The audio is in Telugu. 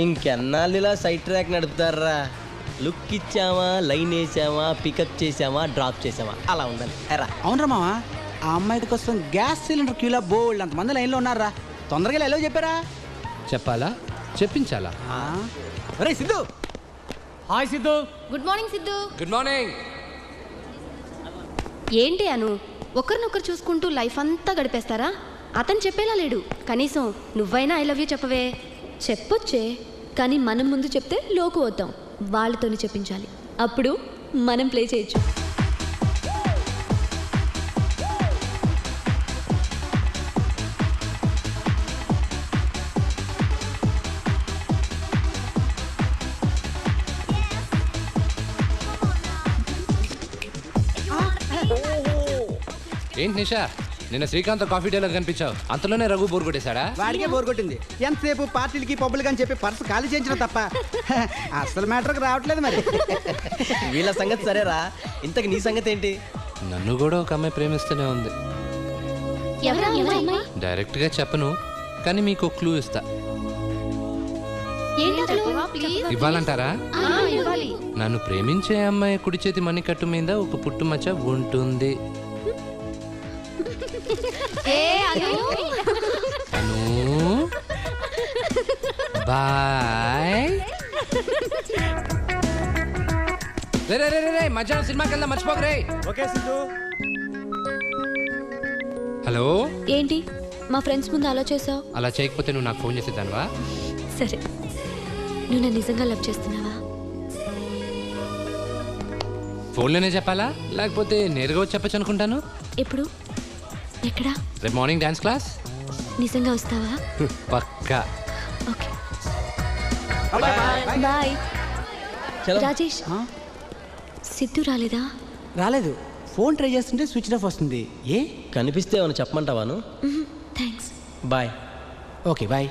ఇంకెన్నాళ్ళు ఇలా సైడ్ ట్రాక్ నడుపుతారా? లుక్ ఇచ్చామా, లైన్ వేసామా, పికప్ చేసామా, డ్రాప్ చేసామా, అలా ఉండాలి. ఎరా అవునరా మావా, ఆ అమ్మాయి కోసం గ్యాస్ సిలిండర్ క్యూలో బోల్డ్ అంతమంది లైన్లో ఉన్నారా? తొందరగా ఎలా చెప్పారా? చెప్పాలా చెప్పించాలా? రే Siddhu. Hi Siddhu. Good morning Siddhu. Good morning. ఏంటి అను, ఒకరినొకరు చూసుకుంటూ లైఫ్ అంతా గడిపేస్తారా? అతను చెప్పేలా లేడు, కనీసం నువ్వైనా ఐ లవ్ యూ చెప్పవే. చెప్పొచ్చే, కానీ మనం ముందు చెప్తే లోకు అవుతాం. వాళ్ళతోని చెప్పించాలి, అప్పుడు మనం ప్లే చేయొచ్చు. ఏంటి నిషా, నిన్న శ్రీకాంత్ కాఫీ డేలో కనిపించావు, అంతలోనే రఘు బోర్ కొట్టేశాడా? వాడికే బోర్ కొట్టింది. ఎంతసేపు పార్టీలకి పబ్బులకి అని చెప్పి పర్సు ఖాళీ చేయించడం తప్ప అసలు మ్యాటర్కి రావట్లేదు మరి. వీళ్ళ సంగతి సరేరా, ఇంతకు నీ సంగతి ఏంటి? నన్ను కూడా ఒక అమ్మాయి ప్రేమిస్తూనే ఉంది. డైరెక్ట్ గా చెప్పను, కానీ మీకు క్లూ ఇస్తా. ఇవ్వాలంటారా? నన్ను ప్రేమించే అమ్మాయి కుడి చేతి మణికట్టు మీద ఒక పుట్టుమచ్చ ఉంటుంది. బాయ్. మధ్యాహ్నం సినిమాకి వెళ్దాం, మర్చిపోకరే. హలో. ఏంటి మా ఫ్రెండ్స్ ముందు అలా చేసావు? అలా చేయకపోతే నువ్వు నాకు ఫోన్ చేసేదానివా? సరే, నువ్వు నన్ను నిజంగా లవ్ చేస్తున్నావా? ఫోన్లోనే చెప్పాలా, లేకపోతే నేరుగా వచ్చి చెప్పచ్చు అనుకుంటాను. ఎప్పుడు, ఎక్కడా? రేపు మార్నింగ్ డాన్స్ క్లాస్. నిజంగా వస్తావా? పక్కా. Okay bye. రాజేష్, సిద్ధు రాలేదా? రాలేదు. ఫోన్ ట్రై చేస్తుంటే స్విచ్ ఆఫ్ వస్తుంది. ఏ కనిపిస్తే ఏమైనా చెప్పమంటావాను? థ్యాంక్స్. బాయ్. Okay bye.